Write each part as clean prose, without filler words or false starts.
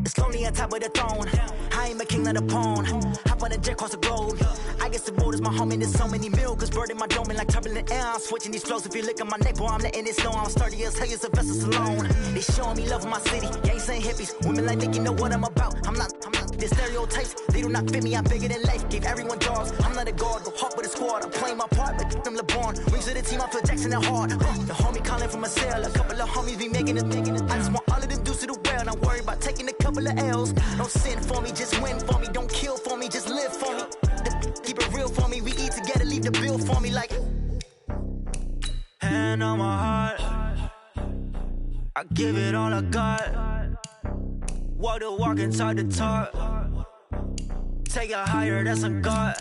It's lonely on top of the throne. I ain't a king of the pawn. Hop on a jet across the globe. I guess the road is my home and there's so many milkers birding my dome and like turbulent air. I'm switching these flows. If you look at my neck, boy, I'm letting it snow. I'm sturdy as hell, as a vessel alone. They showing me love in my city. Yeah, ain't saying hippies. Women like think you know what I'm about. I'm not. The stereotypes, they do not fit me. I'm bigger than life. Gave everyone jobs. I'm not a guard. Go hard with a squad. I'm playing my part, but them LeBron. Rings to the team. I feel Jackson and hard. The homie calling from a cell. A couple of homies be making it. I just want all of them dudes to the well. Not worry about taking a couple of L's. Don't sin for me, just win for me. Don't kill for me, just live for me. Keep it real for me. We eat together, leave the bill for me like. Hand on my heart, I give it all I got. Walk the walk and talk the talk. Take it higher, that's a God.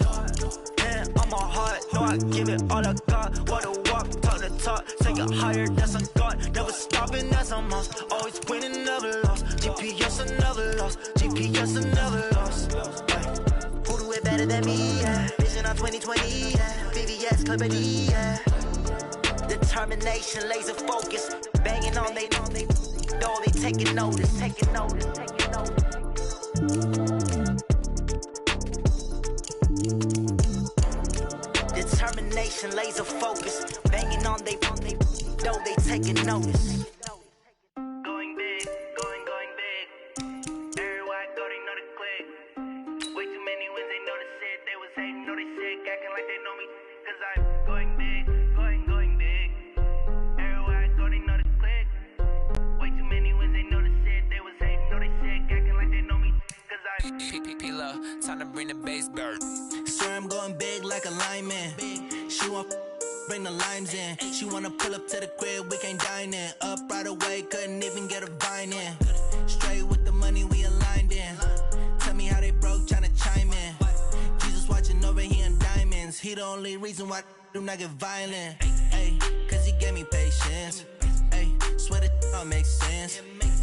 Hand on my heart, no, I give it all I got. Walk the walk, talk the talk. Take it higher, that's a God. Never stopping, that's a must. Always winning, never lost. GPS, I never lost. GPS, I never lost. Who do it better than me? Yeah. Vision on 2020, yeah. VVS, Clipper D, yeah. Determination, laser focus. Banging on they door, they taking notice. Determination, laser focus. Banging on they door, they taking notice. Going big, going big. Everywhere I go, they know the click. Way too many wins, they know the shit. They was hating, know they sick, acting like they know me. Cause I'm going big, going big. Everywhere I go, they know the click. Way too many wins, they know the shit. They was hating, know they sick, acting like they know me. Cause I'm P-P-P-Love, time to bring the bass bird. Swear I'm going big like a lineman. She want bring the limes in. She wanna pull up to the crib, we can't dine in. Up right away, couldn't even get a vine in. Straight with the money we aligned in. Tell me how they broke, tryna chime in. Jesus watching over here in diamonds. He the only reason why do not get violent. Ay, cause he gave me patience. Ay, swear that all makes sense.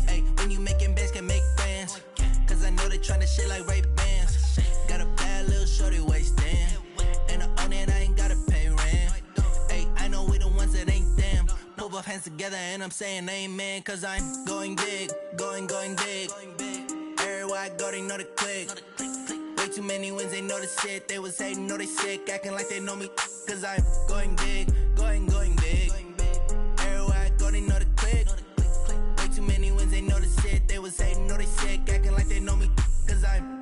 Ay, when you making bands, can make friends. Cause I know they tryna shit like Ray-Bans. Got a bad little shorty wasting. And I own it, I ain't gotta pay rent. Ay, I know we the ones that ain't them. Put both hands together and I'm saying amen. Cause I'm going big, going big. Everywhere I go, they know the click. Way too many wins, they know the shit. They was hating, know they sick, acting like they know me. Cause I'm going big, going big. Everywhere I go, they know the click. Way too many wins, they know the shit. They was hating, know they sick, acting like they know me. Cause I'm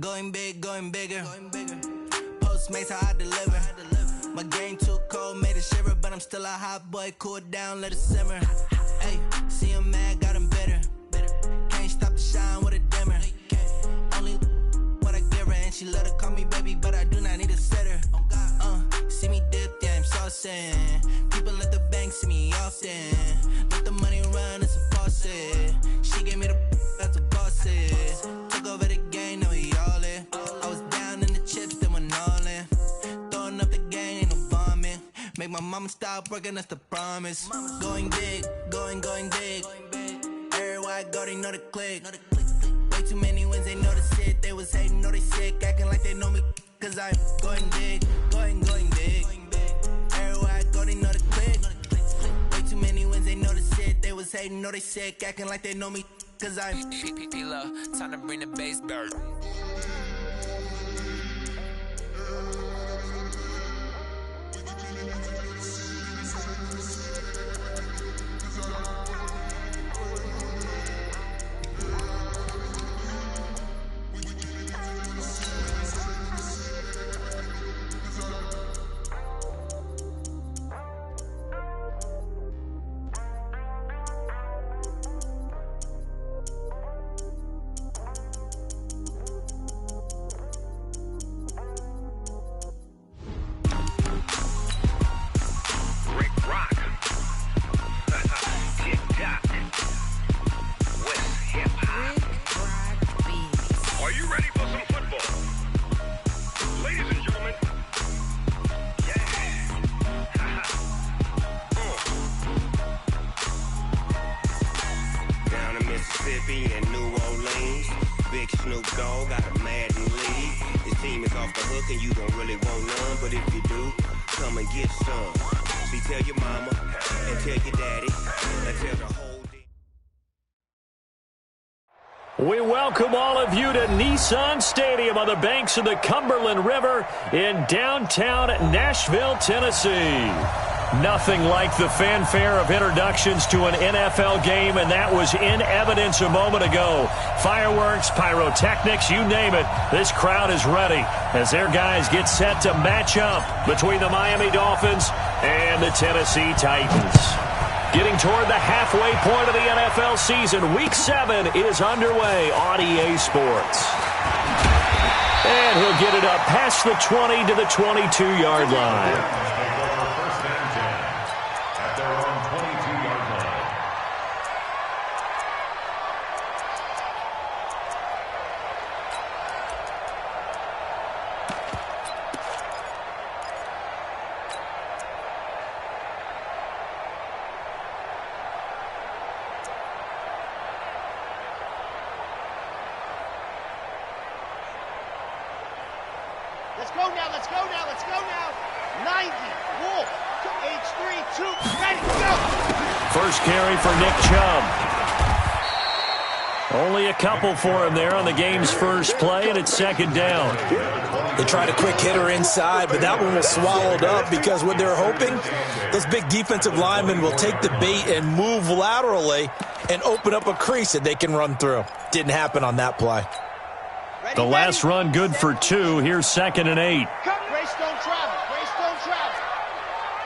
going big, going bigger. Postmates how I deliver. My game too cold, made it shiver. But I'm still a hot boy, cool it down, let it simmer. Hey, see him mad, got him bitter. Can't stop the shine with a dimmer. Only what I give her, and she let her call me baby, but I do not need a sitter. See me dip, yeah, I'm saucing. People at the bank see me often. Let the money run, it's a faucet. She gave me the that's a boss it. Took over the game, now we all in. I was down in the chips, then went all in. Throwing up the game, ain't no vomit. Make my mama stop working, that's the promise. Going big, going big. Everywhere I go, they know the click. Way too many wins, they know the shit. They was hating, know they sick, acting like they know me. Cause I'm going big, going big. Everywhere I go, they know the click. Way too many wins, they know the shit. They was hating, know they sick, acting like they know me. Cause I'm P-P-P-Love, time to bring the bass bird. Mississippi and New Orleans. Big Snoop Dogg got a Madden league. His team is off the hook and you don't really want none, but if you do, come and get some. See, tell your mama and tell your daddy and tell the whole We welcome all of you to Nissan Stadium on the banks of the Cumberland River in downtown Nashville, Tennessee. Nothing like the fanfare of introductions to an NFL game, and that was in evidence a moment ago. Fireworks, pyrotechnics, you name it. This crowd is ready as their guys get set to match up between the Miami Dolphins and the Tennessee Titans. Getting toward the halfway point of the NFL season, Week 7 is underway on EA Sports. And he'll get it up past the 20 to the 22-yard line. Let's go now. 90, Wolf, H3, 2, ready, go! First carry for Nick Chubb. Only a couple for him there on the game's first play, and it's second down. They tried a quick hitter inside, but that one was swallowed up because what they're hoping, those big defensive linemen will take the bait and move laterally and open up a crease that they can run through. Didn't happen on that play. The last run good for 2. Here's 2nd and 8. Grace don't travel.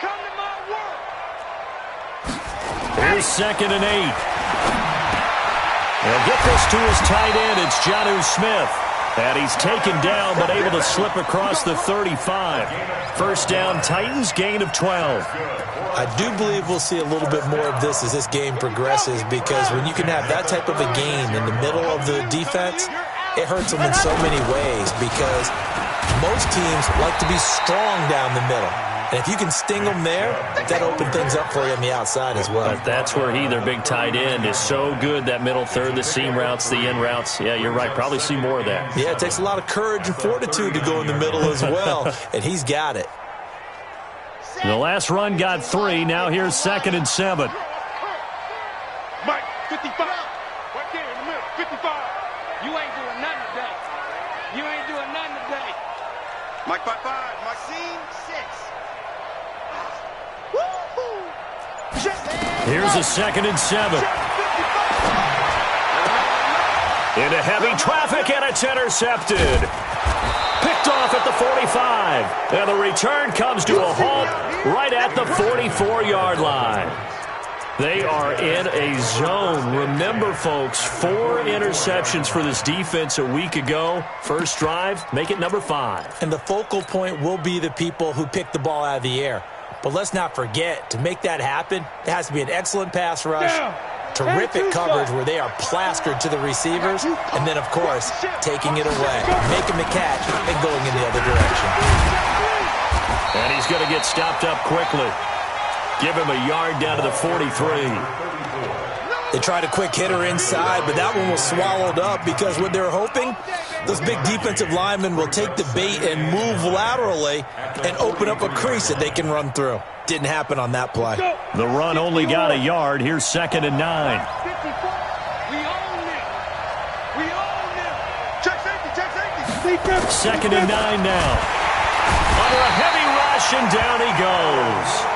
Come to my work. Here's 2nd and 8. They'll get this to his tight end. It's Jonnu Smith. And he's taken down but able to slip across the 35. First down, Titans, gain of 12. I do believe we'll see a little bit more of this as this game progresses, because when you can have that type of a gain in the middle of the defense, it hurts them in so many ways, because most teams like to be strong down the middle. And if you can sting them there, that opens things up for you on the outside as well. But that's where their big tight end, is so good, that middle third, the seam routes, the in routes. Yeah, you're right. Probably see more of that. Yeah, it takes a lot of courage and fortitude to go in the middle as well, and he's got it. The last run got 3. Now here's 2nd and 7. Mike, 55. Right there in the middle, 55. You ain't doing nothing today. Mike, 5-5. Maxine, 6. Here's a 2nd and 7. Into heavy traffic, and it's intercepted. Picked off at the 45. And the return comes to a halt right at the 44-yard line. They are in a zone. Remember, folks, 4 interceptions for this defense a week ago. First drive, make it number 5. And the focal point will be the people who pick the ball out of the air. But let's not forget, to make that happen, it has to be an excellent pass rush, terrific coverage where they are plastered to the receivers, and then, of course, taking it away, making the catch, and going in the other direction. And he's going to get stopped up quickly. Give him a yard down to the 43. They tried a quick hitter inside, but that one was swallowed up, because what they're hoping, those big defensive linemen will take the bait and move laterally and open up a crease that they can run through. Didn't happen on that play. The run only got a yard. Here's 2nd and 9. We own them. Check safety. 2nd and 9 now. Under a heavy rush, and down he goes.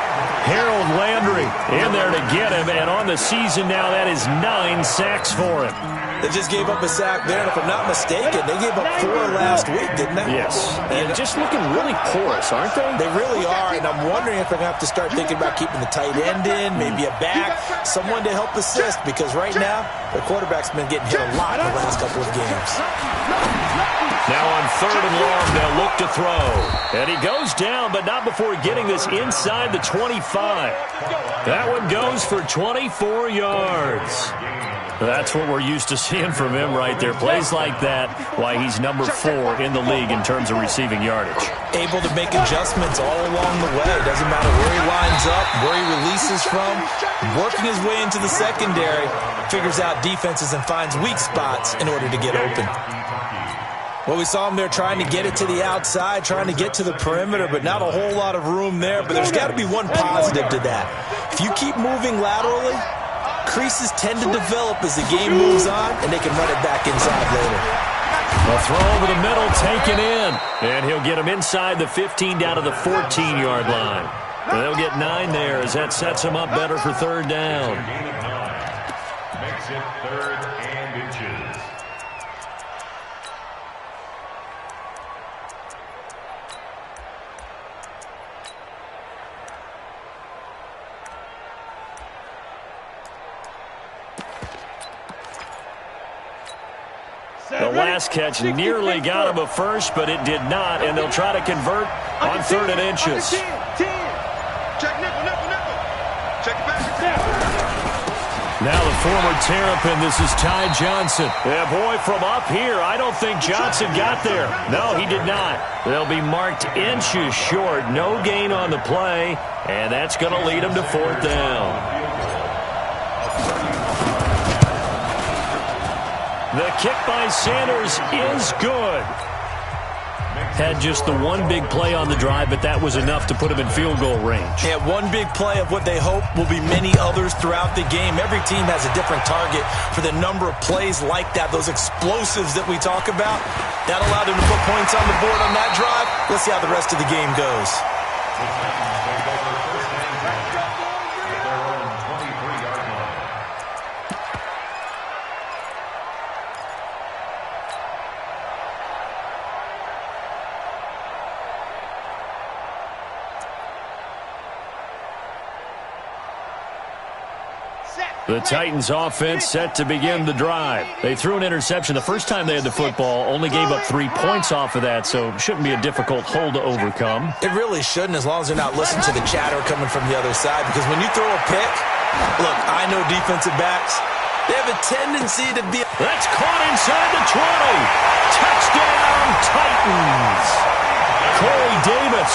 Harold Landry in there to get him, and on the season now, that is 9 sacks for him. They just gave up a sack there, and if I'm not mistaken, they gave up 4 last week, didn't they? Yes. And just looking really porous, aren't they? They really are, and I'm wondering if they're going to have to start thinking about keeping the tight end in, maybe a back, someone to help assist, because right now, the quarterback's been getting hit a lot in the last couple of games. Now on 3rd and long, they'll look to throw. And he goes down, but not before getting this inside the 25. That one goes for 24 yards. That's what we're used to seeing from him right there. Plays like that, why he's number 4 in the league in terms of receiving yardage. Able to make adjustments all along the way. Doesn't matter where he lines up, where he releases from. Working his way into the secondary, figures out defenses and finds weak spots in order to get open. Well, we saw him there trying to get it to the outside, trying to get to the perimeter, but not a whole lot of room there. But there's got to be one positive to that. If you keep moving laterally, creases tend to develop as the game moves on, and they can run it back inside later. A throw over the middle, taken in. And he'll get him inside the 15 down to the 14-yard line. They'll get 9 there as that sets him up better for third down. Makes it 3rd and inches. The last catch nearly got him a first, but it did not, and they'll try to convert on 3rd and inches. 10. Check nickel. Check it back. Now the former Terrapin, this is Ty Johnson. Yeah, boy, from up here, I don't think Johnson got there. No, he did not. They'll be marked inches short. No gain on the play, and that's going to lead him to 4th down. The kick by Sanders is good. Had just the one big play on the drive, but that was enough to put him in field goal range. Yeah, one big play of what they hope will be many others throughout the game. Every team has a different target for the number of plays like that, those explosives that we talk about. That allowed him to put points on the board on that drive. Let's see how the rest of the game goes. The Titans offense set to begin the drive. They threw an interception the first time they had the football, only gave up 3 points off of that, so it shouldn't be a difficult hole to overcome. It really shouldn't, as long as they're not listening to the chatter coming from the other side, because when you throw a pick, look, I know defensive backs, they have a tendency to be... That's caught inside the 20. Touchdown, Titans. Corey Davis,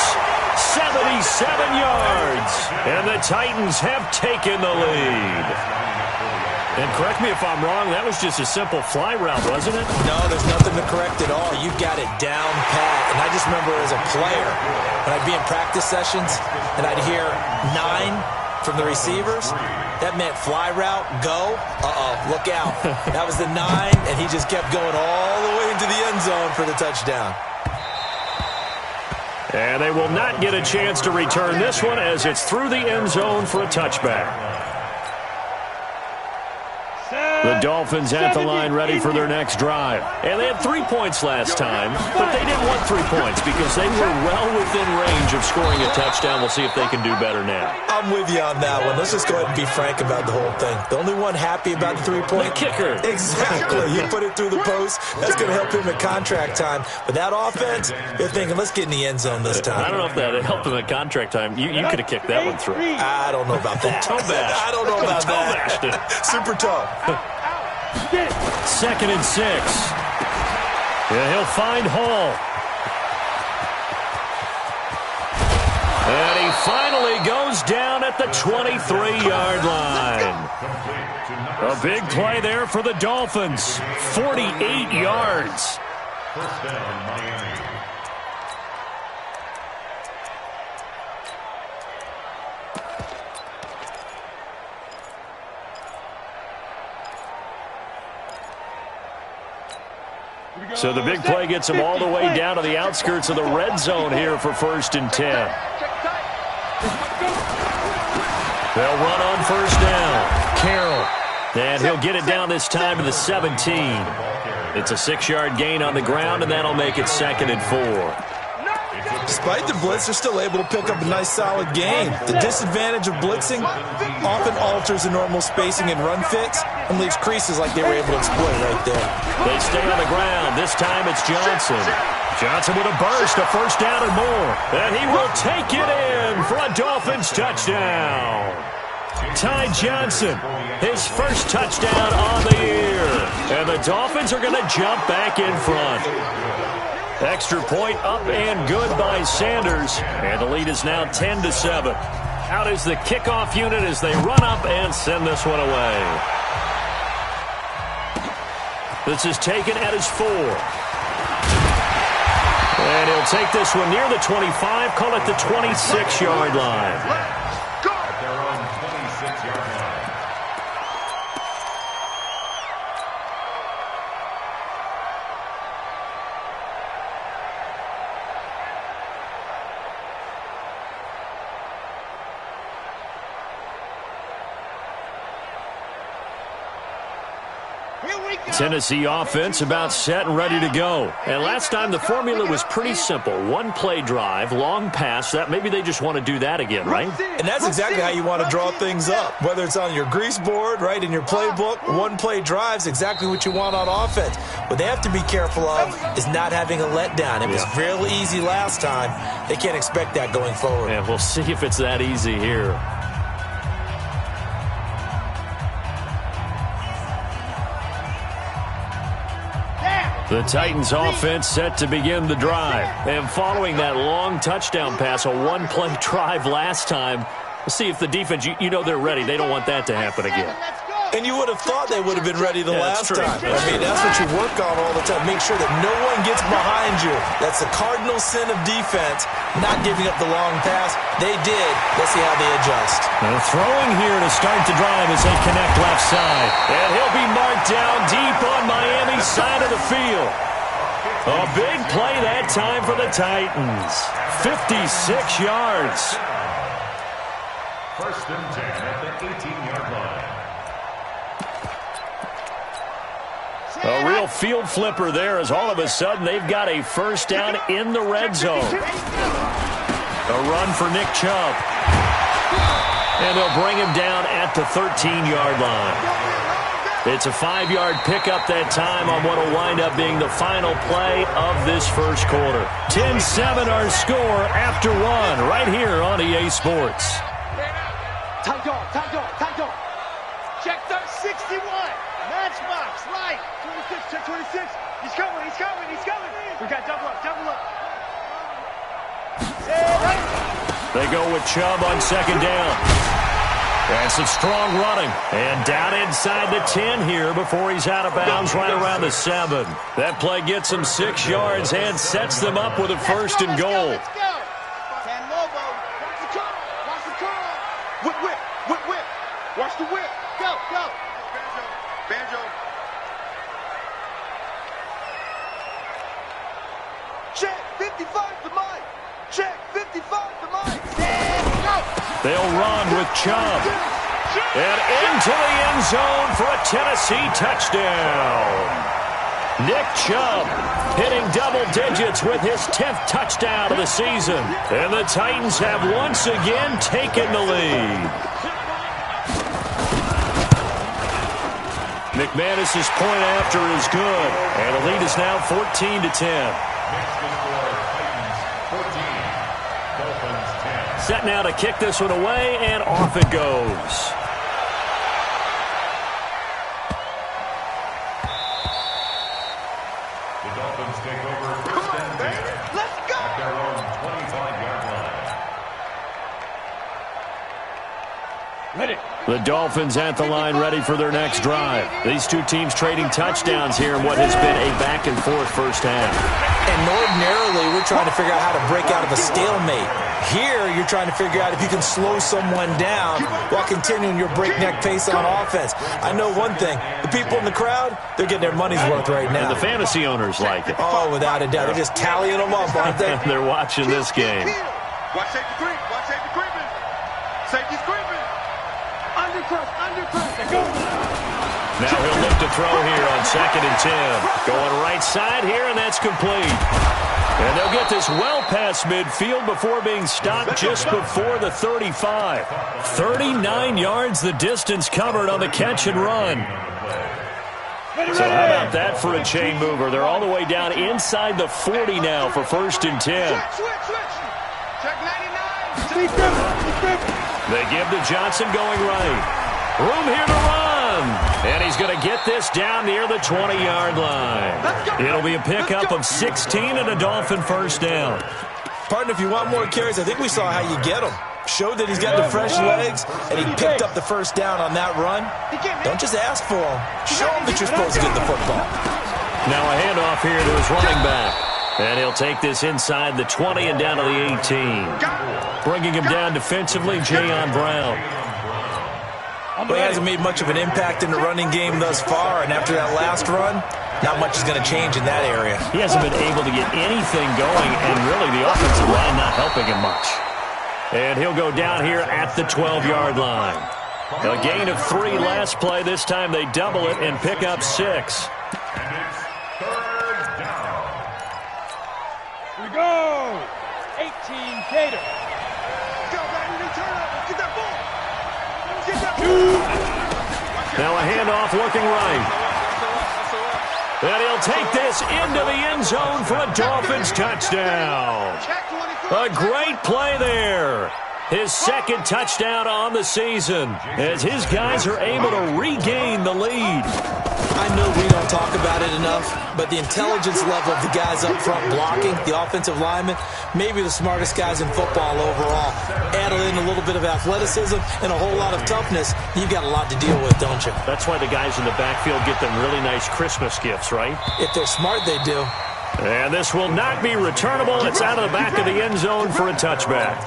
77 yards, and the Titans have taken the lead. And correct me if I'm wrong, that was just a simple fly route, wasn't it? No, there's nothing to correct at all. You've got it down pat. And I just remember as a player, when I'd be in practice sessions and I'd hear 9 from the receivers, that meant fly route, go, look out. That was the 9, and he just kept going all the way into the end zone for the touchdown. And they will not get a chance to return this one as it's through the end zone for a touchback. The Dolphins at the line ready for their next drive. And they had 3 points last time, but they didn't want 3 points because they were well within range of scoring a touchdown. We'll see if they can do better now. I'm with you on that one. Let's just go ahead and be frank about the whole thing. The only one happy about the 3-point... The kicker. Exactly. You put it through the post. That's going to help him at contract time. But that offense, they're thinking, let's get in the end zone this time. I don't know if that helped him at contract time. You could have kicked that one through. I don't know about that. Toe bash. I don't know about that. Super toe. 2nd and 6. Yeah, he'll find Hall. And he finally goes down at the 23-yard line. A big play there for the Dolphins. 48 yards. First down, Miami. So the big play gets him all the way down to the outskirts of the red zone here for 1st and 10. They'll run on 1st down. Carroll. And he'll get it down this time to the 17. It's a 6-yard gain on the ground, and that'll make it 2nd and 4. Despite the blitz, they're still able to pick up a nice, solid gain. The disadvantage of blitzing often alters the normal spacing and run fits and leaves creases like they were able to exploit right there. They stay on the ground. This time it's Johnson. Johnson with a burst, a 1st down and more. And he will take it in for a Dolphins touchdown. Ty Johnson, his first touchdown on the year. And the Dolphins are going to jump back in front. Extra point up and good by Sanders. And the lead is now 10-7. Out is the kickoff unit as they run up and send this one away. This is taken at his 4. And he'll take this one near the 25, call it the 26-yard line. Tennessee offense about set and ready to go. And last time the formula was pretty simple. One play drive, long pass. That maybe they just want to do that again, right? And that's exactly how you want to draw things up. Whether it's on your grease board, right, in your playbook, one play drive is exactly what you want on offense. What they have to be careful of is not having a letdown. It was real easy last time. They can't expect that going forward. And we'll see if it's that easy here. The Titans offense set to begin the drive. And following that long touchdown pass, a one-play drive last time, we'll see if the defense, you know they're ready. They don't want that to happen again. And you would have thought they would have been ready the last time. I mean, that's what you work on all the time. Make sure that no one gets behind you. That's the cardinal sin of defense, not giving up the long pass. They did. Let's see how they adjust. Now throwing here to start the drive as they connect left side. And he'll be marked down deep on Miami's side of the field. A big play that time for the Titans. 56 yards. First and 10 at the 18-yard line. A real field flipper there as all of a sudden they've got a first down in the red zone. A run for Nick Chubb. And they'll bring him down at the 13-yard line. It's a 5-yard pickup that time on what will wind up being the final play of this first quarter. 10-7 our score after one right here on EA Sports. Time go. Check 61. Matchbox, right. 26, check 26. He's coming. We got double up. They go with Chubb on second down. And some strong running. And down inside the 10 here before he's out of bounds right around the 7. That play gets him 6 yards and sets them up with a first and goal. Let's go. San Lobo. Watch the curl. Whip. Watch the whip. Go. Banjo. Check 55 to Mike. Check 55 to Mike. Go. They'll run with Chubb. And into the end zone for a Tennessee touchdown. Nick Chubb hitting double digits with his 10th touchdown of the season. And the Titans have once again taken the lead. McManus's point after is good. And the lead is now 14-10. Set now to kick this one away, and off it goes. The Dolphins take over first and 10. Let's go. At their own 25-yard line. Ready. The Dolphins at the line ready for their next drive. These two teams trading touchdowns here in what has been a back-and-forth first half. And ordinarily, we're trying to figure out how to break out of a stalemate. Here, you're trying to figure out if you can slow someone down while continuing your breakneck pace on offense. I know one thing. The people in the crowd, they're getting their money's worth right now. And the fantasy owners like it. Oh, without a doubt. They're just tallying them up, aren't they? They're watching this game. Watch safety creep. Safety's creeping. Undercut. Go. Now he'll look to throw here on 2nd and 10. Going right side here, and that's complete. And they'll get this well past midfield before being stopped just before the 35. 39 yards the distance covered on the catch and run. So how about that for a chain mover? They're all the way down inside the 40 now for 1st and 10. Switch. Check 99. They give to Johnson going right. Room here to run. And he's going to get this down near the 20-yard line. It'll be a pickup of 16 and a Dolphin first down. Partner, if you want more carries, I think we saw how you get them. Showed that he's got the fresh legs, and he picked up the first down on that run. Don't just ask for him. Show him that you're supposed to get the football. Now a handoff here to his running back. And he'll take this inside the 20 and down to the 18. Bringing him down defensively, Jayon Brown. Well, he hasn't made much of an impact in the running game thus far, and after that last run, not much is going to change in that area. He hasn't been able to get anything going, and really the offensive line not helping him much. And he'll go down here at the 12-yard line. A gain of 3 last play. This time they double it and pick up 6. And it's third down. Here we go. 18 Gator. Go, baby. Return up. Get that ball. Get that ball. Now a handoff looking right. And he'll take this into the end zone for a Dolphins touchdown. A great play there. His second touchdown on the season as his guys are able to regain the lead. I know we don't talk about it enough, but the intelligence level of the guys up front blocking, the offensive linemen, maybe the smartest guys in football overall. Add in a little bit of athleticism and a whole lot of toughness, you've got a lot to deal with, don't you? That's why the guys in the backfield get them really nice Christmas gifts, right? If they're smart, they do. And this will not be returnable. It's out of the back of the end zone for a touchback.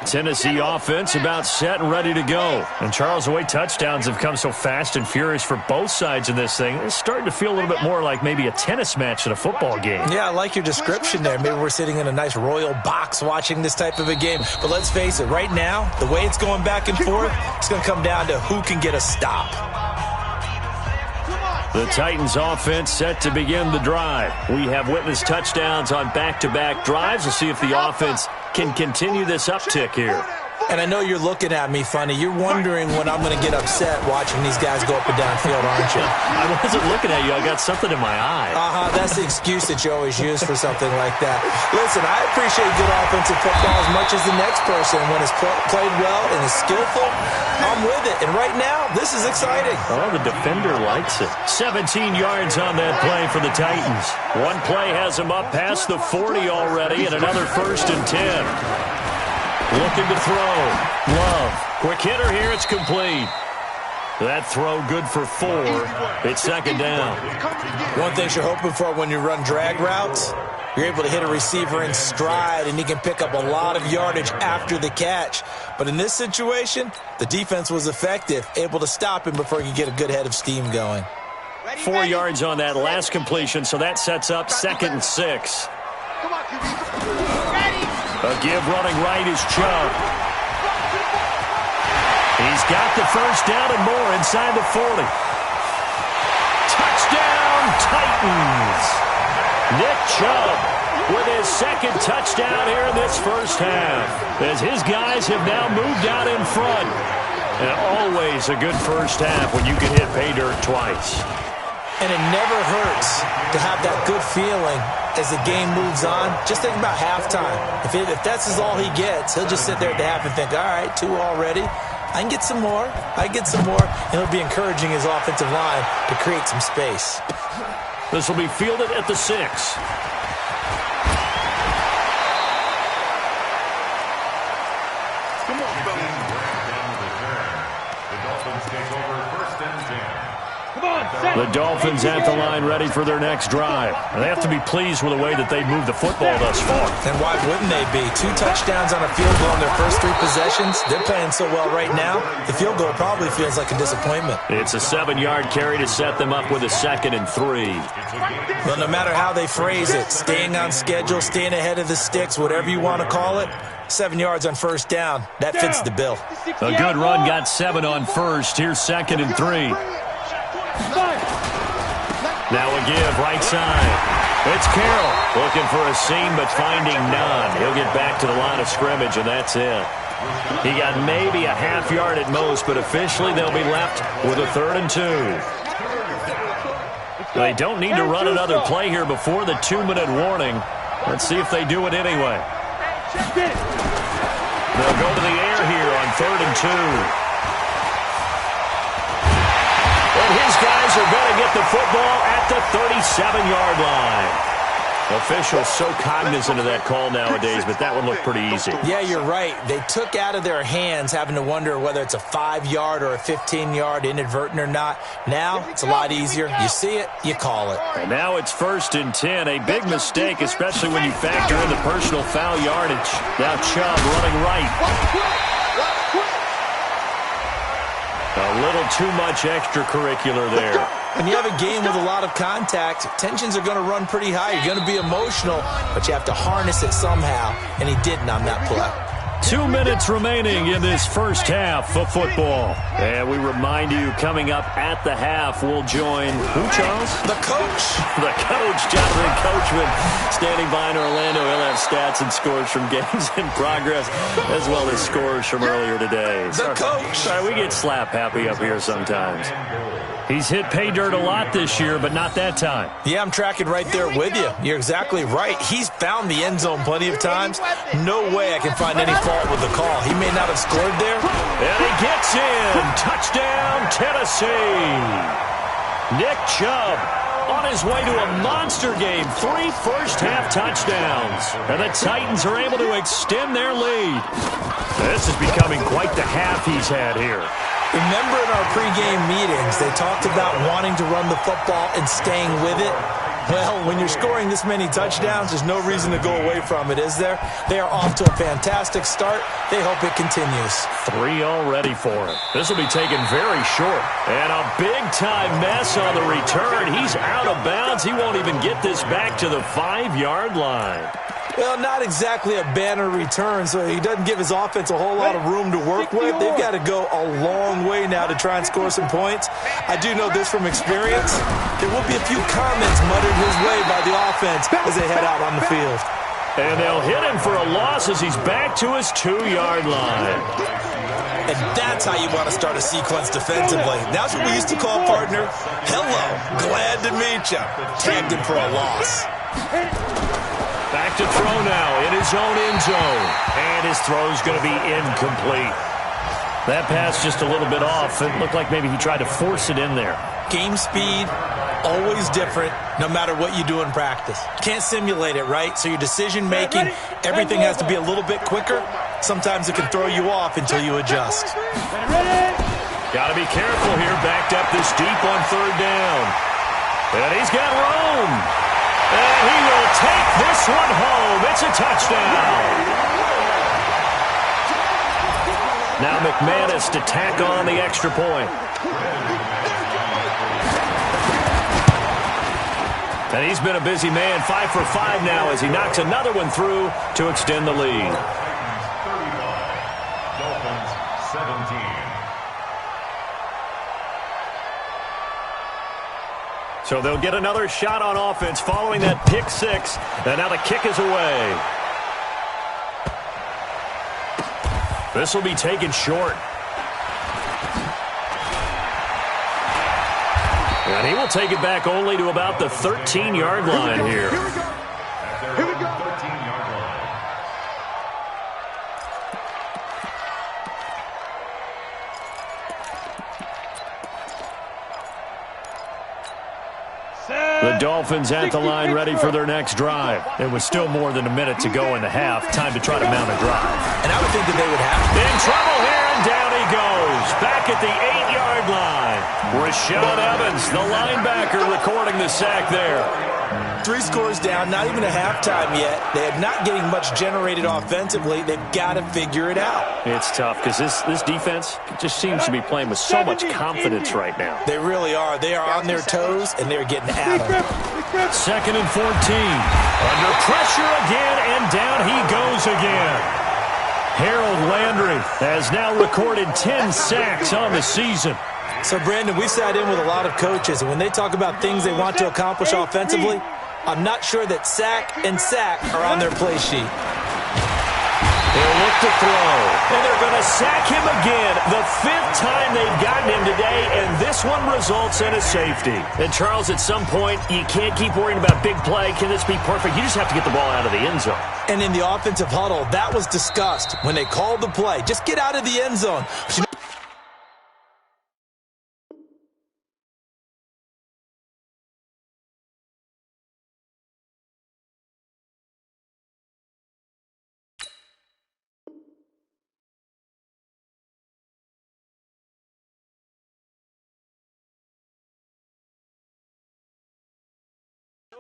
Tennessee offense about set and ready to go. And Charles, the way touchdowns have come so fast and furious for both sides in this thing, it's starting to feel a little bit more like maybe a tennis match in a football game. Yeah, I like your description there. Maybe we're sitting in a nice royal box watching this type of a game. But let's face it, right now, the way it's going back and forth, it's going to come down to who can get a stop. The Titans offense set to begin the drive. We have witnessed touchdowns on back-to-back drives. We'll see if the offense can continue this uptick here. And I know you're looking at me funny. You're wondering when I'm going to get upset watching these guys go up and down field, aren't you? I wasn't looking at you. I got something in my eye. That's the excuse that you always use for something like that. Listen, I appreciate good offensive football as much as the next person. When it's played well and is skillful, I'm with it. And right now, this is exciting. Oh, the defender likes it. 17 yards on that play for the Titans. One play has them up past the 40 already, and another 1st and 10. Looking to throw. Love. Quick hitter here. It's complete. That throw good for 4. It's second down. One thing you're hoping for when you run drag routes, you're able to hit a receiver in stride, and he can pick up a lot of yardage after the catch. But in this situation, the defense was effective, able to stop him before he could get a good head of steam going. 4 yards on that last completion, so that sets up 2nd and 6. A give running right is Chubb. He's got the first down and more inside the 40. Touchdown, Titans. Nick Chubb with his second touchdown here in this first half, as his guys have now moved out in front. And always a good first half when you can hit pay dirt twice. And it never hurts to have that good feeling as the game moves on. Just think about halftime. If that's all he gets, he'll just sit there at the half and think, all right, 2 already. I can get some more. I get some more. And he'll be encouraging his offensive line to create some space. This will be fielded at the 6. Come on, fellas. The Dolphins take over 1st and 10. The Dolphins at the line ready for their next drive. They have to be pleased with the way that they've moved the football thus far. And why wouldn't they be? 2 touchdowns on a field goal in their first 3 possessions. They're playing so well right now, the field goal probably feels like a disappointment. It's a 7-yard carry to set them up with a 2nd and 3. Well, no matter how they phrase it, staying on schedule, staying ahead of the sticks, whatever you want to call it, 7 yards on first down, that fits the bill. A good run got 7 on first. Here's 2nd and 3. Now a give, right side. It's Carroll looking for a seam but finding none. He'll get back to the line of scrimmage, and that's it. He got maybe a half yard at most, but officially they'll be left with a 3rd and 2. They don't need to run another play here before the 2-minute warning. Let's see if they do it anyway. They'll go to the air here on 3rd and 2. And his guys are going to get the football at the 37-yard line. Officials so cognizant of that call nowadays, but that one looked pretty easy. Yeah, you're right. They took out of their hands having to wonder whether it's a 5-yard or a 15-yard inadvertent or not. Now it's a lot easier. You see it, you call it. And now it's 1st and 10. A big mistake, especially when you factor in the personal foul yardage. Now Chubb running right. A little too much extracurricular there. When you have a game with a lot of contact, tensions are going to run pretty high. You're going to be emotional, but you have to harness it somehow, and he didn't on that play. 2 minutes remaining in this first half of football. And we remind you, coming up at the half, we'll join who, Charles? The coach. The coach, Jonathan Coachman, standing by in Orlando. He'll have stats and scores from games in progress, as well as scores from earlier today. The coach. Sorry, we get slap happy up here sometimes. He's hit pay dirt a lot this year, but not that time. Yeah, I'm tracking right there with you. You're exactly right. He's found the end zone plenty of times. No way I can find any fault with the call. He may not have scored there. And he gets in. Touchdown, Tennessee. Nick Chubb on his way to a monster game. 3 first-half touchdowns. And the Titans are able to extend their lead. This is becoming quite the half he's had here. Remember in our pregame meetings, they talked about wanting to run the football and staying with it? Well, when you're scoring this many touchdowns, there's no reason to go away from it, is there? They are off to a fantastic start. They hope it continues. 3 already for him. This will be taken very short. And a big-time mess on the return. He's out of bounds. He won't even get this back to the 5-yard line. Well, not exactly a banner return, so he doesn't give his offense a whole lot of room to work with. They've got to go a long way now to try and score some points. I do know this from experience. There will be a few comments muttered his way by the offense as they head out on the field. And they'll hit him for a loss as he's back to his 2-yard line. And that's how you want to start a sequence defensively. That's what we used to call, partner, hello, glad to meet you. Tagged him for a loss. Back to throw now in his own end zone. And his throw's going to be incomplete. That pass just a little bit off. It looked like maybe he tried to force it in there. Game speed, always different, no matter what you do in practice. Can't simulate it, right? So your decision-making, everything has to be a little bit quicker. Sometimes it can throw you off until you adjust. Got to be careful here, backed up this deep on 3rd down. And he's got room. And he will take this one home. It's a touchdown. Now McManus to tack on the extra point. And he's been a busy man, 5 for 5 now as he knocks another one through to extend the lead. 35, Dolphins 17. So they'll get another shot on offense following that pick 6. And now the kick is away. This will be taken short. And he will take it back only to about the 13-yard line here. Here we go. 13-yard line. The Dolphins at the line ready for their next drive. It was still more than a minute to go in the half. Time to try to mount a drive. And I would think that they would have to. In trouble here, and down he goes. Back at the 8-yard line. Rashad Evans, the linebacker, recording the sack there. 3 scores down, not even a halftime yet. They are not getting much generated offensively. They've got to figure it out. It's tough because this defense just seems to be playing with so much confidence right now. They really are. They are on their toes, and they're getting at them. 2nd and 14. Under pressure again, and down he goes again. Harold Landry has now recorded 10 sacks on the season. So, Brandon, we sat in with a lot of coaches, and when they talk about things they want to accomplish offensively, I'm not sure that sack and sack are on their play sheet. They'll look to throw. And they're going to sack him again. The 5th time they've gotten him today, and this one results in a safety. And, Charles, at some point, you can't keep worrying about big play. Can this be perfect? You just have to get the ball out of the end zone. And in the offensive huddle, that was discussed when they called the play. Just get out of the end zone.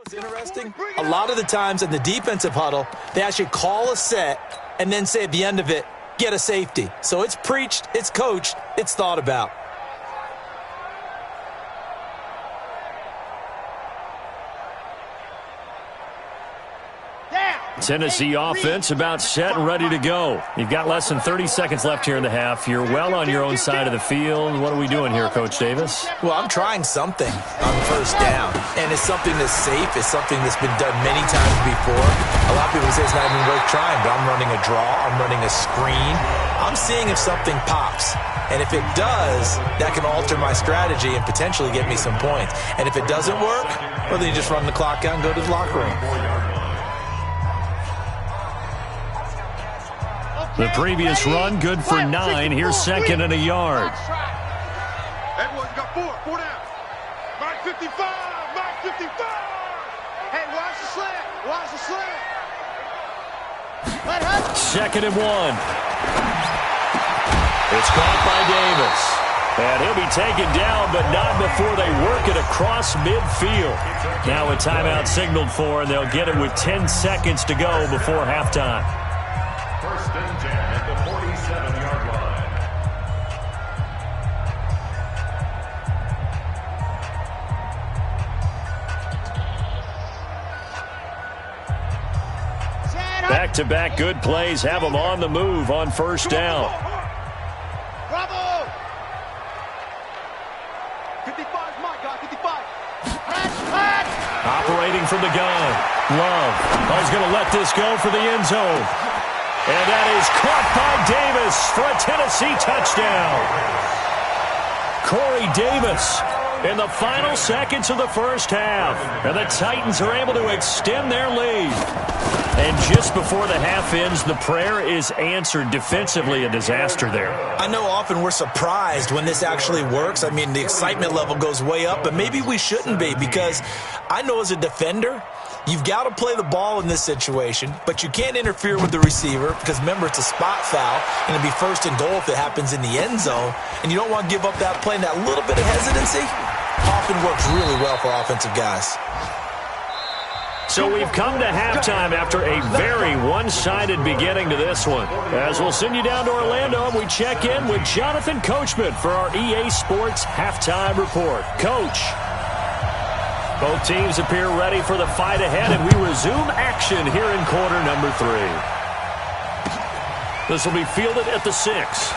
It's interesting. A lot of the times in the defensive huddle, they actually call a set and then say at the end of it, get a safety. So it's preached, it's coached, it's thought about. Tennessee offense about set and ready to go. You've got less than 30 seconds left here in the half. You're well on your own side of the field. What are we doing here, Coach Davis? Well, I'm trying something on first down, and it's something that's safe. It's something that's been done many times before. A lot of people say it's not even worth trying, but I'm running a draw. I'm running a screen. I'm seeing if something pops. And if it does, that can alter my strategy and potentially get me some points. And if it doesn't work, well, then you just run the clock out and go to the locker room. The previous run, good for 9. Here's second and a yard. Everyone's got four down. Mark 55, Mark 55. Hey, watch the slant, watch the slant. Second and 1. It's caught by Davis. And he'll be taken down, but not before they work it across midfield. Now a timeout signaled for, and they'll get it with 10 seconds to go before halftime. First and 10 at the 47-yard line. Back-to-back good plays have them on the move on first down. Bravo! 55's my guy, 55. Operating from the gun. Love. He's going to let this go for the end zone. And that is caught by Davis for a Tennessee touchdown. Corey Davis in the final seconds of the first half. And the Titans are able to extend their lead. And just before the half ends, the prayer is answered. Defensively, a disaster there. I know often we're surprised when this actually works. I mean, the excitement level goes way up, but maybe we shouldn't be, because I know as a defender, you've got to play the ball in this situation, but you can't interfere with the receiver because, remember, it's a spot foul, and it'll be first and goal if it happens in the end zone, and you don't want to give up that play. And that little bit of hesitancy often works really well for offensive guys. So we've come to halftime after a very one-sided beginning to this one. As we'll send you down to Orlando, we check in with Jonathan Coachman for our EA Sports Halftime Report. Coach. Both teams appear ready for the fight ahead, and we resume action here in quarter number 3. This will be fielded at the 6.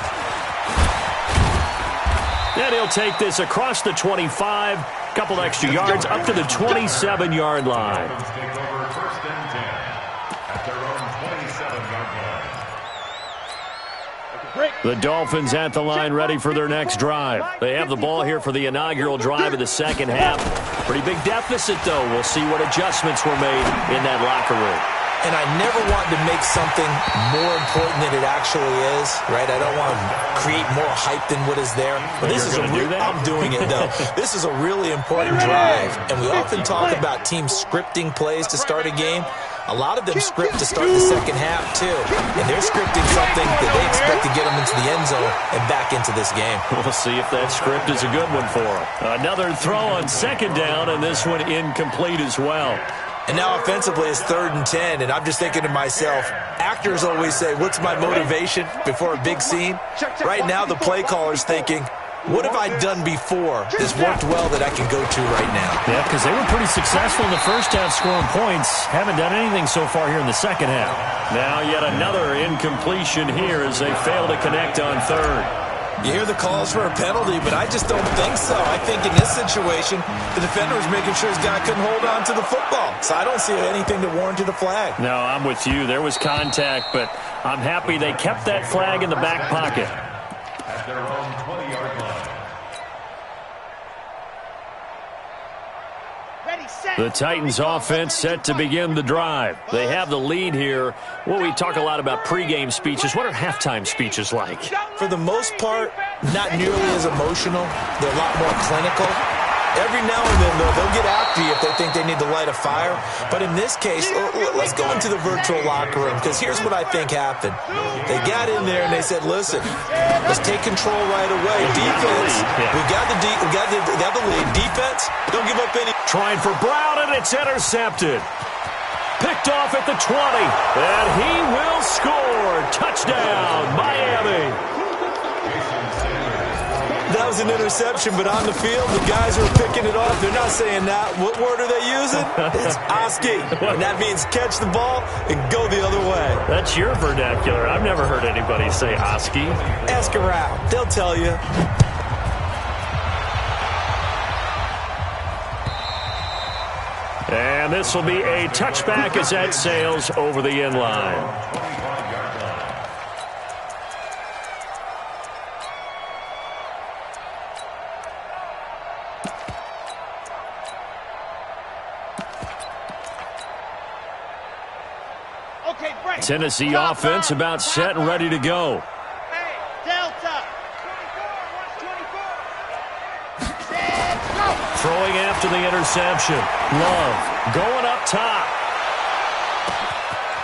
And he'll take this across the 25, couple extra yards up to the 27-yard line. Take over first and 10 at their own 27-yard line. The Dolphins at the line ready for their next drive. They have the ball here for the inaugural drive of the second half. Pretty big deficit, though. We'll see what adjustments were made in that locker room. And I never want to make something more important than it actually is, right? I don't want to create more hype than what is there. But this is I'm doing it, though. This is a really important drive. And we often talk about teams scripting plays to start a game. A lot of them script to start the second half, too. And they're scripting something that they expect to get them into the end zone and back into this game. We'll see if that script is a good one for them. Another throw on second down, and this one incomplete as well. And now offensively it's 3rd and 10, and I'm just thinking to myself, actors always say, what's my motivation before a big scene? Right now the play caller's thinking, what have I done before that's worked well that I can go to right now? Yeah, because they were pretty successful in the first half scoring points. Haven't done anything so far here in the second half. Now yet another incompletion here as they fail to connect on 3rd. You hear the calls for a penalty, but I just don't think so. I think in this situation, the defender was making sure his guy couldn't hold on to the football. So I don't see anything to warrant a flag. No, I'm with you. There was contact, but I'm happy they kept that flag in the back pocket. At their own 20-yard line. The Titans offense set to begin the drive. They have the lead here. Well, we talk a lot about pregame speeches. What are halftime speeches like? For the most part, not nearly as emotional. They're a lot more clinical. Every now and then, though, they'll get after you if they think they need to light a fire. But in this case, let's go into the virtual locker room, because here's what I think happened. They got in there and they said, listen, let's take control right away. Defense, we got the lead. Defense, don't give up any. Trying for Brown, and it's intercepted. Picked off at the 20, and he will score. Touchdown, Miami. That was an interception, but on the field, the guys who are picking it off, they're not saying that. What word are they using? It's Oski. And that means catch the ball and go the other way. That's your vernacular. I've never heard anybody say Oski. Ask around. They'll tell you. And this will be a touchback as that sails over the end line. Tennessee offense about set and ready to go. Hey, Delta. 24, Throwing after the interception. Love going up top.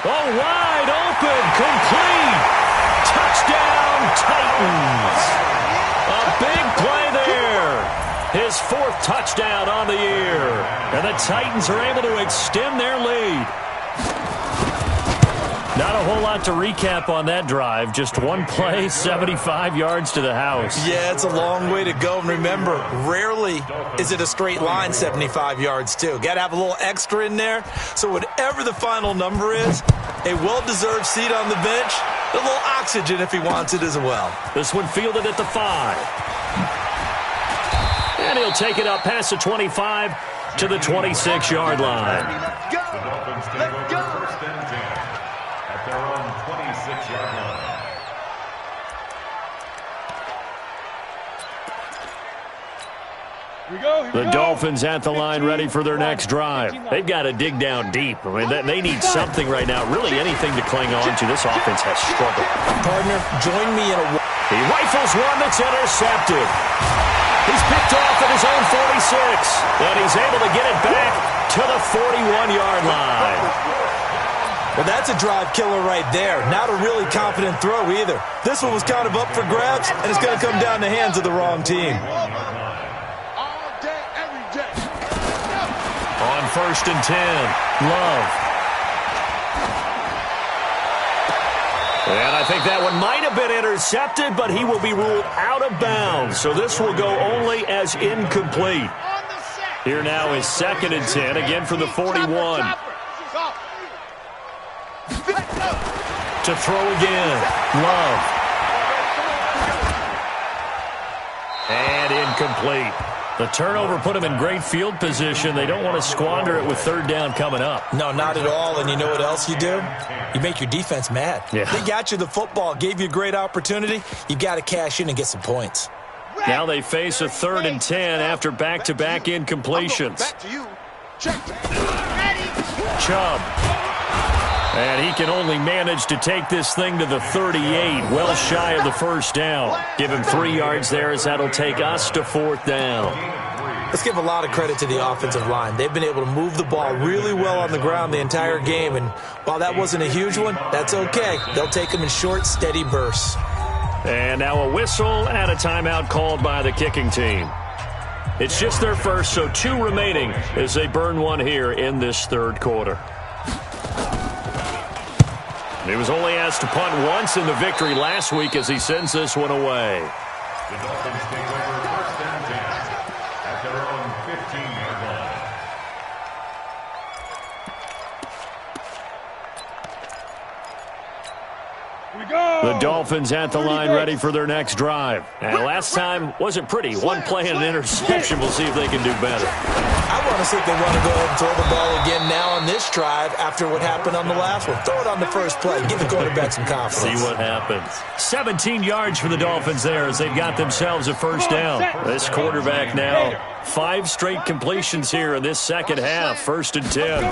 Oh, wide open, complete. Touchdown, Titans. A big play there. His 4th touchdown on the year. And the Titans are able to extend their lead. Not a whole lot to recap on that drive. Just one play, 75 yards to the house. Yeah, it's a long way to go. And remember, rarely is it a straight line 75 yards, too. Got to have a little extra in there. So whatever the final number is, a well-deserved seat on the bench, a little oxygen if he wants it as well. This one fielded at the 5. And he'll take it up past the 25 to the 26-yard line. The Dolphins take over 1st and 10 at their own 26-yard line. The Dolphins at the line ready for their next drive. They've got to dig down deep. I mean, they need something right now, really anything to cling on to. This offense has struggled. Partner, join me in a... He rifles one that's intercepted. He's picked off at his own 46, and he's able to get it back to the 41-yard line. Well, that's a drive killer right there. Not a really confident throw either. This one was kind of up for grabs, and it's going to come down the hands of the wrong team. On 1st and 10, Love. And I think that one might have been intercepted, but he will be ruled out of bounds. So this will go only as incomplete. Here now is 2nd and 10, again for the 41. To throw again, Love. And incomplete. The turnover put him in great field position. They don't want to squander it with 3rd down coming up. No, not at all. And you know what else you do? You make your defense mad. Yeah. They got you the football, gave you a great opportunity. You got to cash in and get some points. Now they face a 3rd and 10 after back-to-back incompletions. Chubb. And he can only manage to take this thing to the 38, well shy of the 1st down. Give him 3 yards there as that'll take us to 4th down. Let's give a lot of credit to the offensive line. They've been able to move the ball really well on the ground the entire game. And while that wasn't a huge one, that's okay. They'll take them in short, steady bursts. And now a whistle and a timeout called by the kicking team. It's just their first, so 2 remaining as they burn one here in this 3rd quarter. He was only asked to punt once in the victory last week as he sends this one away. The Dolphins take over 1st and 10 at their own 15-yard line. The Dolphins at the line ready for their next drive. And last time wasn't pretty. One play and an interception. We'll see if they can do better. I want to see if they want to go ahead and throw the ball again now on this drive after what happened on the last one. Throw it on the first play. Give the quarterback some confidence. See what happens. 17 yards for the Dolphins there as they've got themselves a 1st down. This quarterback now 5 straight completions here in this 2nd half. 1st and 10.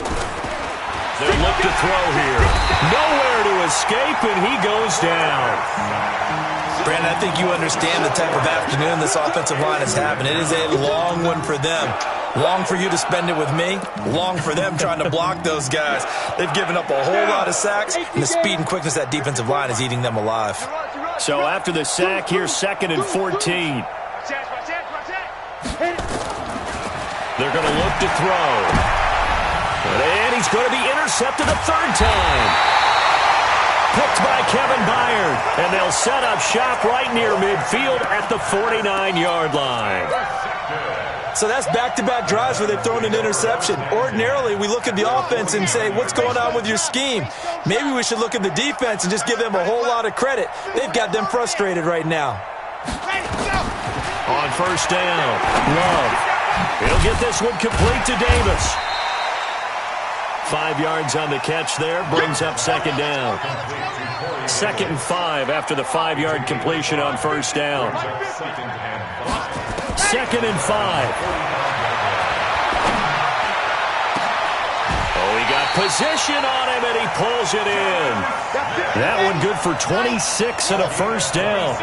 They look to throw here. Nowhere to escape, and he goes down. Brandon, I think you understand the type of afternoon this offensive line is having. It is a long one for them. Long for you to spend it with me. Long for them trying to block those guys. They've given up a whole lot of sacks, and the speed and quickness of that defensive line is eating them alive. So after the sack, here's 2nd and 14. They're going to look to throw. And he's going to be intercepted a 3rd time. Picked by Kevin Byard, and they'll set up shop right near midfield at the 49-yard line. So that's back-to-back drives where they've thrown an interception. Ordinarily, we look at the offense and say, what's going on with your scheme? Maybe we should look at the defense and just give them a whole lot of credit. They've got them frustrated right now. On 1st down, Love. He'll get this one complete to Davis. 5 yards on the catch there, brings up 2nd down. 2nd and 5 after the 5-yard completion on 1st down. 2nd and 5. Oh, he got position on him, and he pulls it in. That one good for 26 and a 1st down.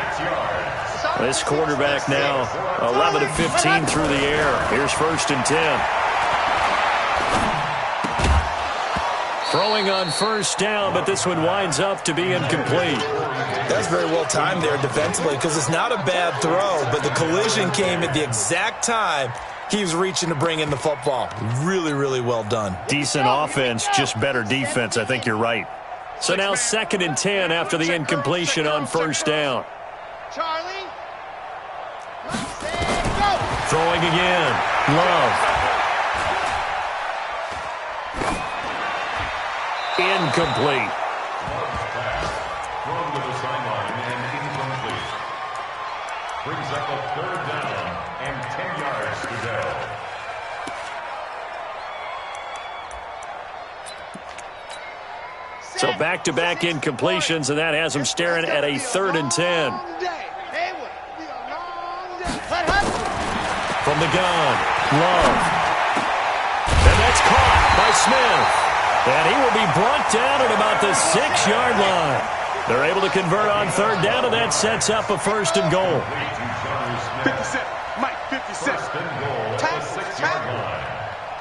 This quarterback now 11 of 15 through the air. Here's 1st and 10. Throwing on 1st down, but this one winds up to be incomplete. That's very well timed there defensively because it's not a bad throw, but the collision came at the exact time he was reaching to bring in the football. Really, really well done. Decent offense, just better defense. I think you're right. So now 2nd and 10 after the incompletion on 1st down. Throwing again. Love. Incomplete. Thrown to the sideline and incomplete. Brings up a 3rd down and 10 yards to go. So back-to-back incompletions, and that has them staring at a 3rd and 10. From the gun, Love. And that's caught by Smith. And he will be brought down at about the 6-yard line. They're able to convert on 3rd down, and that sets up a 1st and goal. 57, Mike, 57.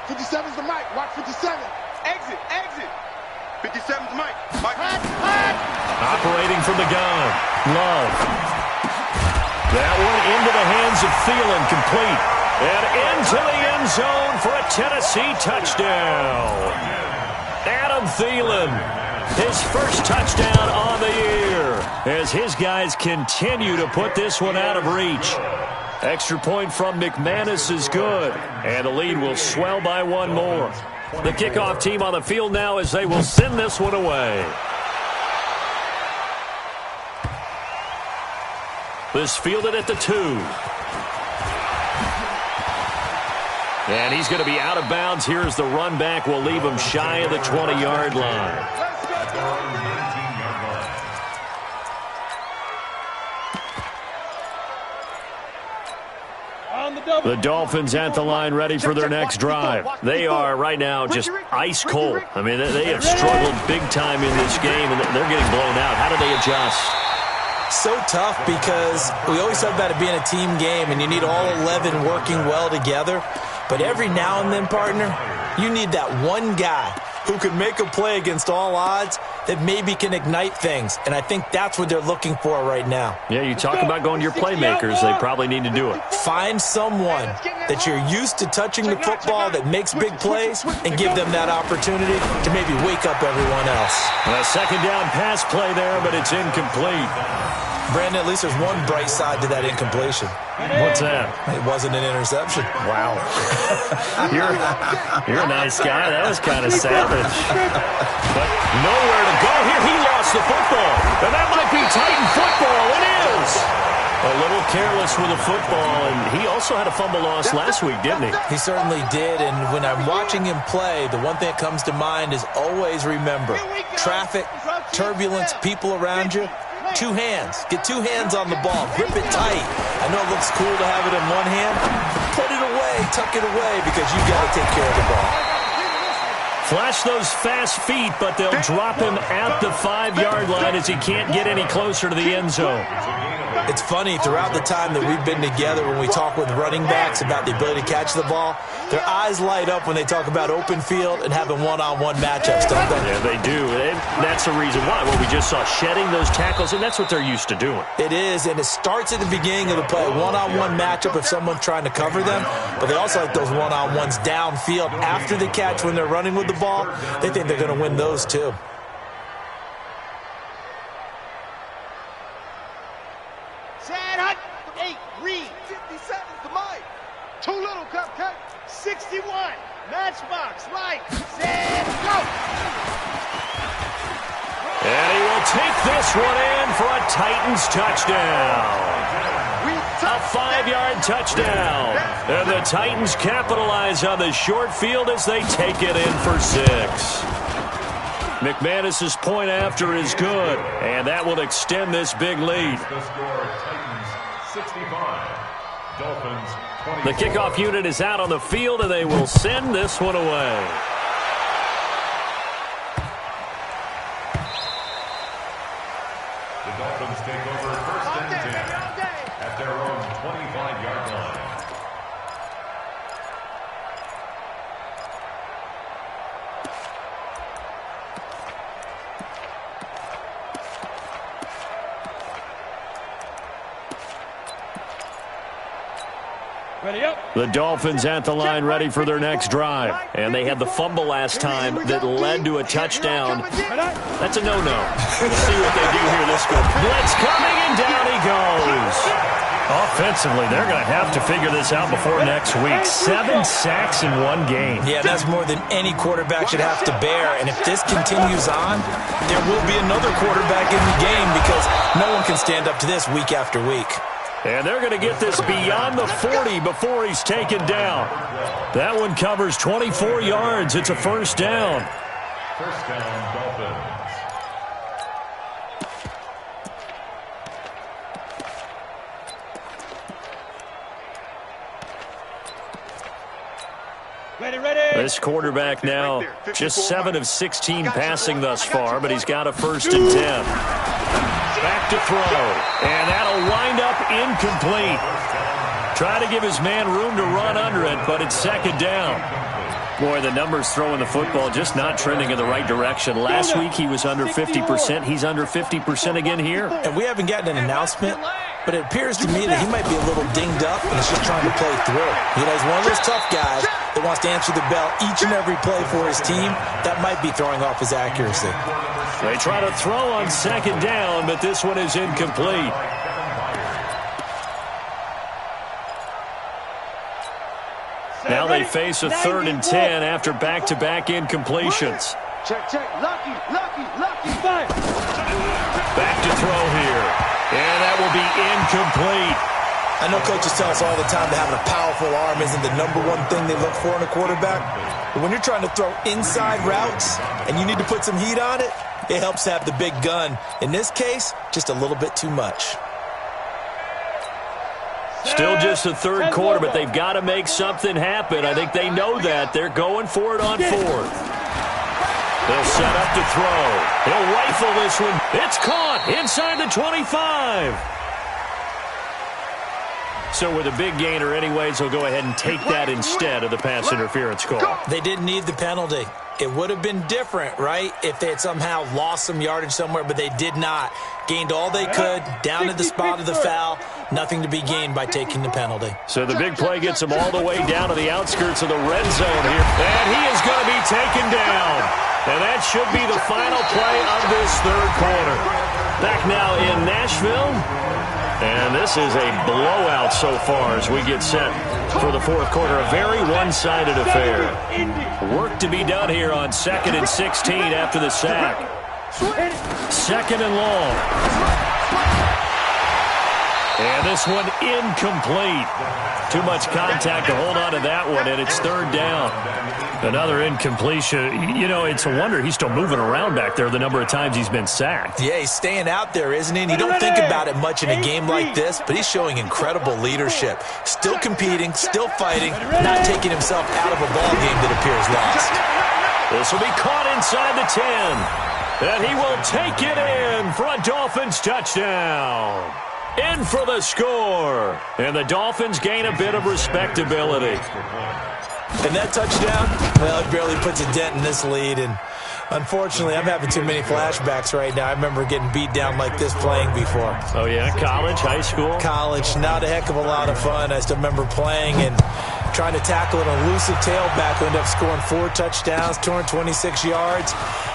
57's the Mike, watch 57. Exit, exit. 57's Mike. Operating from the gun, Love. That one into the hands of Thielen, complete. And into the end zone for a Tennessee touchdown. Adam Thielen, his first touchdown on the year, as his guys continue to put this one out of reach. Extra point from McManus is good, and the lead will swell by 1 more. The kickoff team on the field now as they will send this one away. This fielded at the 2. And he's going to be out of bounds. Here's the run back. We'll leave him shy of the 20-yard line. The Dolphins at the line ready for their next drive. They are right now just ice cold. I mean, they have struggled big time in this game, and they're getting blown out. How do they adjust? So tough because we always talk about it being a team game, and you need all 11 working well together. But every now and then, partner, you need that one guy who can make a play against all odds that maybe can ignite things. And I think that's what they're looking for right now. Yeah, you talk about going to your playmakers. They probably need to do it. Find someone that you're used to touching the football that makes big plays and give them that opportunity to maybe wake up everyone else. A 2nd down pass play there, but it's incomplete. Brandon, at least there's one bright side to that incompletion. What's that? It wasn't an interception. Wow. You're a nice guy. That was kind of savage. But nowhere to go here. He lost the football. And that might be Titan football. It is. A little careless with the football. And he also had a fumble loss last week, didn't he? He certainly did. And when I'm watching him play, the one thing that comes to mind is always remember, traffic, turbulence, people around you. 2 hands. Get 2 hands on the ball. Grip it tight. I know it looks cool to have it in one hand. Put it away. Tuck it away because you got to take care of the ball. Flash those fast feet, but they'll drop him at the 5-yard line as he can't get any closer to the end zone. It's funny, throughout the time that we've been together, when we talk with running backs about the ability to catch the ball, their eyes light up when they talk about open field and having one-on-one matchups, don't they? Yeah, they do. And that's the reason why. Well, we just saw shedding those tackles, and that's what they're used to doing. It is, and it starts at the beginning of the play. One-on-one matchup if someone's trying to cover them, but they also like those one-on-ones downfield after the catch when they're running with the ball. They think they're going to win those too. Sad hut. 8, read. 50 seconds to mine. Too little, cupcake. 61. Matchbox, right. Set, go. And he will take this one in for a Titans touchdown. A 5-yard touchdown. And the Titans capitalize on the short field as they take it in for 6. McManus's point after is good, and that will extend this big lead. The score, Titans 65, Dolphins 20. The kickoff unit is out on the field, and they will send this one away. The Dolphins take over first and 10 at their own 25-yard line. Ready up. The Dolphins at the line ready for their next drive. And they had the fumble last time that led to a touchdown. That's a no-no. Let's see what they do here this go. Blitz coming, and down he goes. Offensively, they're going to have to figure this out before next week. 7 sacks in one game. Yeah, that's more than any quarterback should have to bear. And if this continues on, there will be another quarterback in the game because no one can stand up to this week after week. And they're going to get this beyond the 40 before he's taken down. That one covers 24 yards. It's a first down. First down, Dolphins. Ready. This quarterback now just 7 of 16 passing thus far, but he's got a first and 10. Back to throw, and that'll wind up incomplete. Try to give his man room to run under it, but it's second down. Boy, the numbers throwing the football just not trending in the right direction. Last week he was under 50%. He's under 50% again here. And we haven't gotten an announcement, but it appears to me that he might be a little dinged up and he's just trying to play through. You know, he's one of those tough guys that wants to answer the bell each and every play for his team. That might be throwing off his accuracy. They try to throw on second down, but this one is incomplete. Now they face a 3rd and 10 after back-to-back incompletions. Check. Lucky. Fire. Back to throw here. And that will be incomplete. I know coaches tell us all the time that having a powerful arm isn't the number one thing they look for in a quarterback. But when you're trying to throw inside routes and you need to put some heat on it, it helps to have the big gun. In this case, just a little bit too much. Still just the third quarter, but they've got to make something happen. I think they know that. They're going for it on 4th. They'll set up to throw. He'll rifle this one. It's caught inside the 25. So with a big gainer anyways, they'll go ahead and take that instead of the pass interference call. They didn't need the penalty. It would have been different, right, if they had somehow lost some yardage somewhere, but they did not. Gained all they could, down at the spot of the foul. Nothing to be gained by taking the penalty. So the big play gets him all the way down to the outskirts of the red zone here. And he is going to be taken down. And that should be the final play of this third quarter. Back now in Nashville. And this is a blowout so far as we get set for the fourth quarter. A very one-sided affair. Work to be done here on 2nd and 16 after the sack. 2nd and long. And this one incomplete. Too much contact to hold on to that one, and it's 3rd down. Another incompletion. You know, it's a wonder he's still moving around back there the number of times he's been sacked. Yeah, he's staying out there, isn't he? And you don't think about it much in a game like this, but he's showing incredible leadership. Still competing, still fighting, not taking himself out of a ball game that appears lost. This will be caught inside the 10. And he will take it in for a Dolphins touchdown. In for the score. And the Dolphins gain a bit of respectability. And that touchdown, well, it barely puts a dent in this lead. And unfortunately, I'm having too many flashbacks right now. I remember getting beat down like this playing before. Oh, yeah? College, high school? College, not a heck of a lot of fun. I still remember playing and trying to tackle an elusive tailback who ended up scoring 4 touchdowns, 226 yards.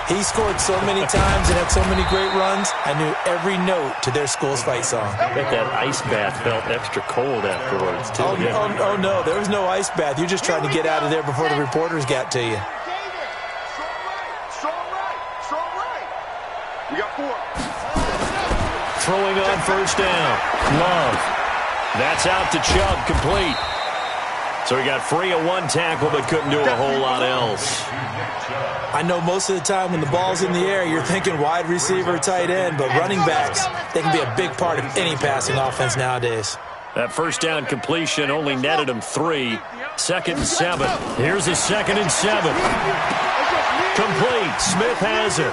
He scored so many times and had so many great runs, I knew every note to their school's fight song. I bet that ice bath felt extra cold afterwards, too. Oh, no, there was no ice bath. You're just trying to get out of there before the reporters got to you. We got 4. Throwing on first down. Love. That's out to Chubb, complete. So he got free of 1 tackle, but couldn't do a whole lot else. I know most of the time when the ball's in the air, you're thinking wide receiver, tight end, but running backs, they can be a big part of any passing offense nowadays. That first down completion only netted him 3. 2nd and 7. Here's a 2nd and 7. Complete. Smith has it.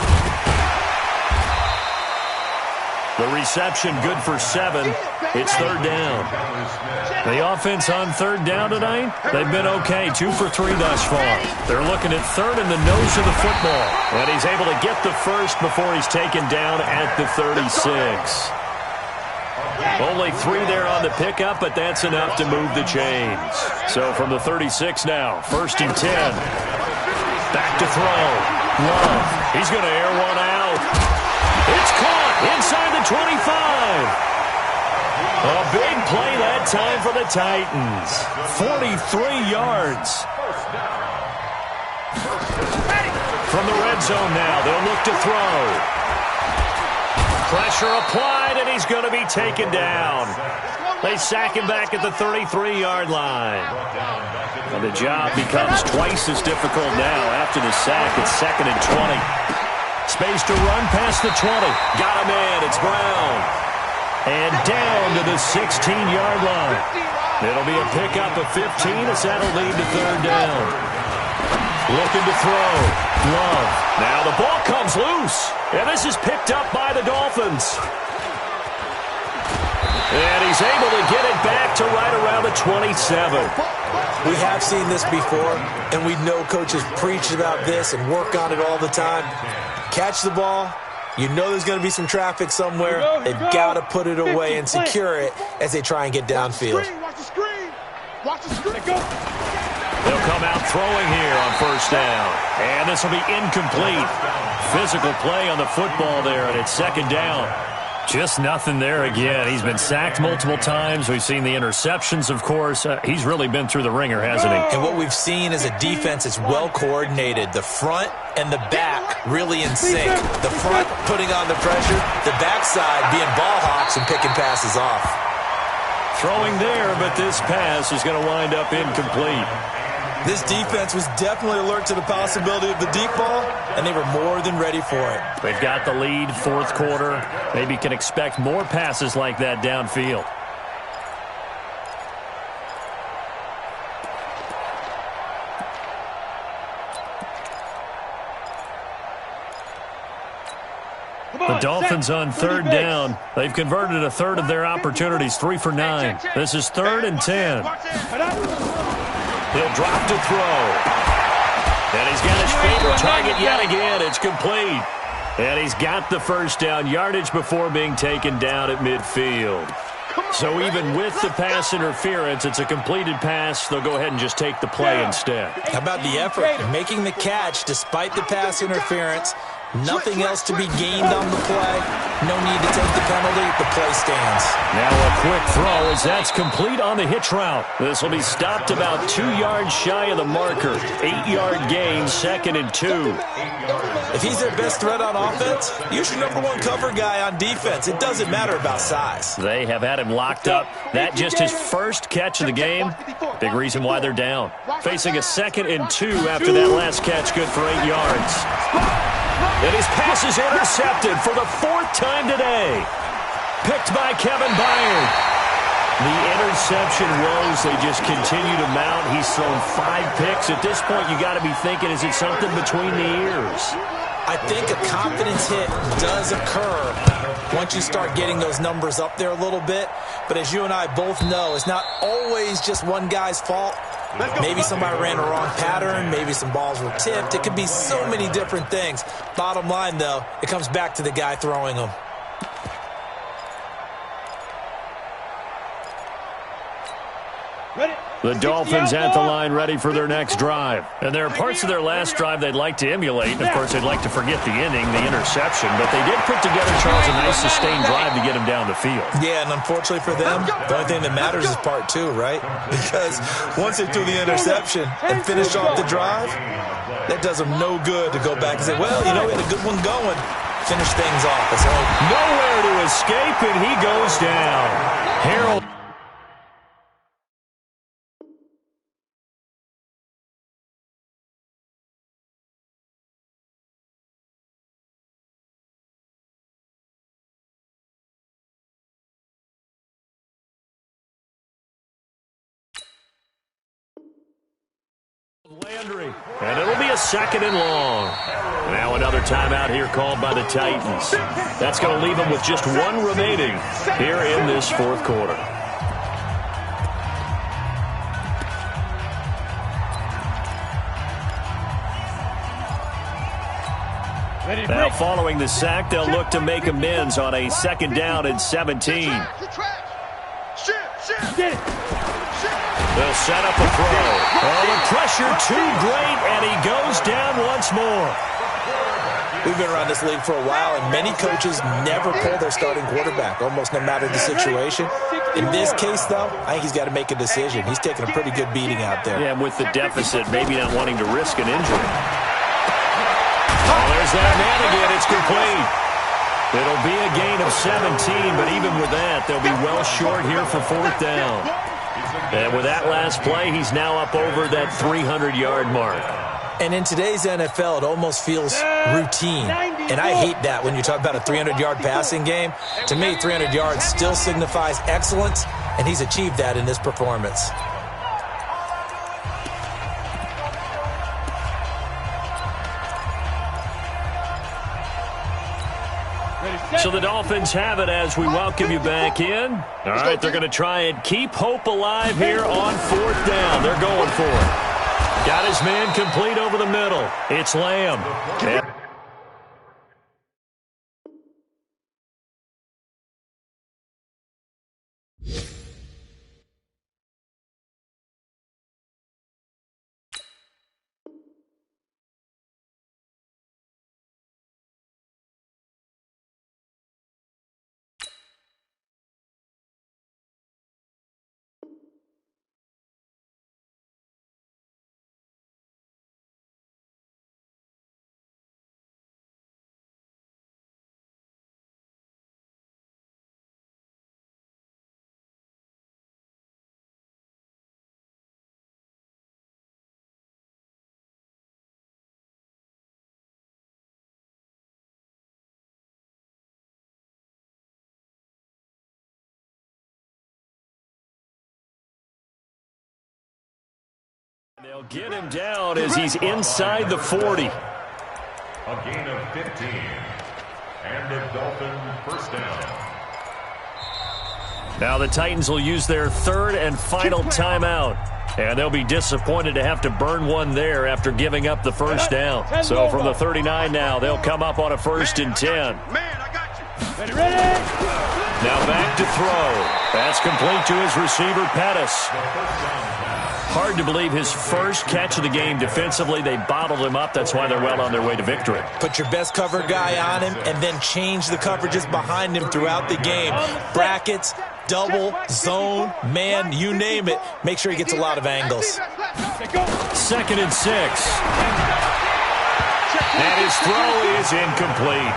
The reception good for 7. It's 3rd down. The offense on 3rd down tonight, they've been okay. 2 for 3 thus far. They're looking at 3rd in the nose of the football. And he's able to get the first before he's taken down at the 36. Only 3 there on the pickup, but that's enough to move the chains. So from the 36 now, 1st and 10. Back to throw. Love. He's going to air one out. It's caught inside the 25. A big play that time for the Titans. 43 yards. From the red zone now, they'll look to throw. Pressure applied, and he's going to be taken down. They sack him back at the 33-yard line. And the job becomes twice as difficult now. After the sack, it's 2nd and 20. Space to run past the 20. Got him in. It's Brown. And down to the 16-yard line. It'll be a pickup of 15 as that'll lead to 3rd down. Looking to throw. Love. Now the ball comes loose. And this is picked up by the Dolphins. And he's able to get it back to right around the 27. We have seen this before, and we know coaches preach about this and work on it all the time. Catch the ball. You know there's going to be some traffic somewhere. They've got to put it away and secure it as they try and get downfield. Watch the screen. Watch the screen. Go. They'll come out throwing here on 1st down. And this will be incomplete. Physical play on the football there, and it's 2nd down. Just nothing there again. He's been sacked multiple times. We've seen the interceptions, of course. He's really been through the ringer, hasn't he? And what we've seen is a defense that's well coordinated. The front and the back really in sync. The front putting on the pressure, the backside being ball hawks and picking passes off. Throwing there, but this pass is going to wind up incomplete. This defense was definitely alert to the possibility of the deep ball, and they were more than ready for it. They've got the lead, 4th quarter. Maybe can expect more passes like that downfield. The Dolphins on 3rd down. They've converted a 1/3 of their opportunities, 3 for 9. This is 3rd and 10. He'll drop to throw. And he's got his favorite target yet again. It's complete. And he's got the first down yardage before being taken down at midfield. So even with the pass interference, it's a completed pass. They'll go ahead and just take the play instead. How about the effort? Making the catch despite the pass interference. Nothing else to be gained on the play. No need to take the penalty. The play stands. Now a quick throw as that's complete on the hitch route. This will be stopped about 2 yards shy of the marker. 8-yard gain, 2nd and 2. If he's their best threat on offense, use your #1 cover guy on defense. It doesn't matter about size. They have had him locked up. That just his first catch of the game. Big reason why they're down. Facing a 2nd and 2 after that last catch, good for 8 yards. And his pass is intercepted for the 4th time today. Picked by Kevin Byard. The interception woes, they just continue to mount. He's thrown 5 picks. At this point, you got to be thinking, is it something between the ears? I think a confidence hit does occur once you start getting those numbers up there a little bit. But as you and I both know, it's not always just one guy's fault. Maybe somebody ran a wrong pattern. Maybe some balls were tipped. It could be so many different things. Bottom line, though, it comes back to the guy throwing them. The Dolphins at the line ready for their next drive. And there are parts of their last drive they'd like to emulate. And, of course, they'd like to forget the inning, the interception. But they did put together, Charles, a nice sustained drive to get him down the field. Yeah, and unfortunately for them, the only thing that matters is part 2, right? Because once they threw the interception and finished off the drive, that does them no good to go back and say, well, you know, we had a good one going. Finish things off. So nowhere to escape, and he goes down. Harold. Landry, and it'll be a 2nd and long. Now another timeout here called by the Titans. That's going to leave them with just 1 remaining here in this 4th quarter. Now following the sack, they'll look to make amends on a 2nd down and 17. They'll set up a throw. Oh, the pressure too great, and he goes down once more. We've been around this league for a while, and many coaches never pull their starting quarterback, almost no matter the situation. In this case, though, I think he's got to make a decision. He's taking a pretty good beating out there. Yeah, with the deficit, maybe not wanting to risk an injury. Oh, there's that man again. It's complete. It'll be a gain of 17, but even with that, they'll be well short here for 4th down. And with that last play, he's now up over that 300-yard mark. And in today's NFL, it almost feels routine. And I hate that when you talk about a 300-yard passing game. To me, 300 yards still signifies excellence, and he's achieved that in this performance. So the Dolphins have it as we welcome you back in. All right, they're going to try and keep hope alive here on 4th down. They're going for it. Got his man complete over the middle. It's Lamb. Yeah. They'll get him down as he's inside the 40. A gain of 15. And a Dolphin 1st down. Now the Titans will use their 3rd and final timeout. And they'll be disappointed to have to burn one there after giving up the 1st down. So from the 39 now, they'll come up on a 1st and 10. Ready? Now back to throw. That's complete to his receiver, Pettis. Hard to believe his first catch of the game defensively. They bottled him up. That's why they're well on their way to victory. Put your best cover guy on him and then change the coverages behind him throughout the game. Brackets, double, zone, man, you name it. Make sure he gets a lot of angles. 2nd and 6. And his throw is incomplete.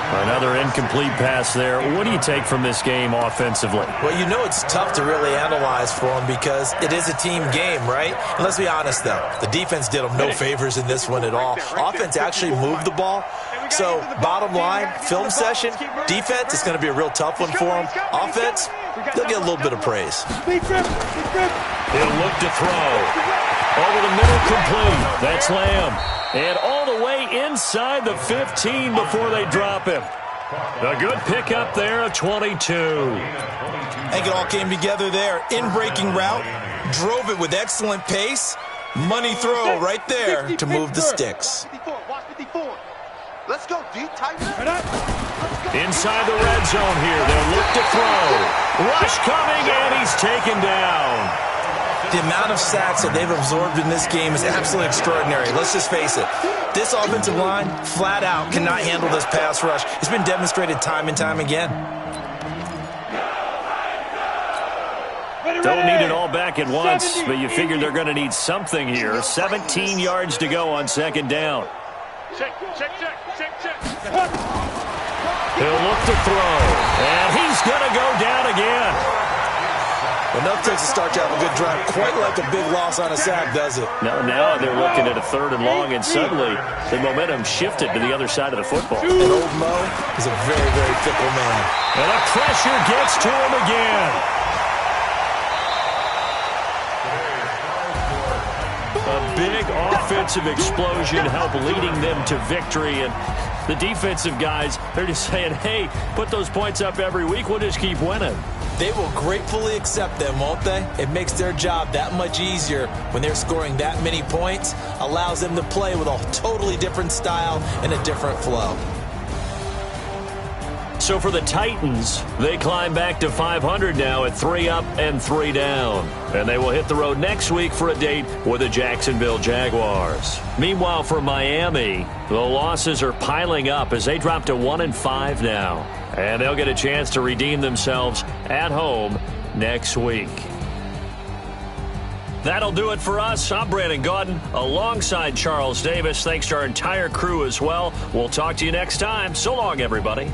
Another incomplete pass there. What do you take from this game offensively? Well, you know it's tough to really analyze for him because it is a team game, right? And let's be honest, though. The defense did him no favors in this one at all. Offense actually moved the ball, So, bottom line, film session, defense is going to be a real tough one for them. Offense, they'll get a little bit of praise. He'll look to throw. Over the middle, complete. That's Lamb. And all the way inside the 15 before they drop him. A good pickup there of 22. I think it all came together there. In-breaking route, drove it with excellent pace. Money throw right there to move the sticks. Let's go, D. Tighten up. Inside the red zone here. They'll look to throw. Rush coming, and he's taken down. The amount of sacks that they've absorbed in this game is absolutely extraordinary. Let's just face it. This offensive line, flat out, cannot handle this pass rush. It's been demonstrated time and time again. Don't need it all back at once, but you figure they're going to need something here. 17 yards to go on second down. Check. He'll look to throw, and he's going to go down again. Enough takes to start to have a good drive. Quite like a big loss on a sack, does it? No, now they're looking at a 3rd and long, and suddenly the momentum shifted to the other side of the football. And old Mo is a very, very fickle man. And the pressure gets to him again. A big offensive explosion helped leading them to victory, and the defensive guys, they're just saying, hey, put those points up every week, we'll just keep winning. They will gratefully accept them, won't they? It makes their job that much easier when they're scoring that many points, allows them to play with a totally different style and a different flow. So for the Titans, they climb back to 500 now at 3 up and 3 down. And they will hit the road next week for a date with the Jacksonville Jaguars. Meanwhile, for Miami, the losses are piling up as they drop to 1-5 now. And they'll get a chance to redeem themselves at home next week. That'll do it for us. I'm Brandon Gaudin alongside Charles Davis. Thanks to our entire crew as well. We'll talk to you next time. So long, everybody.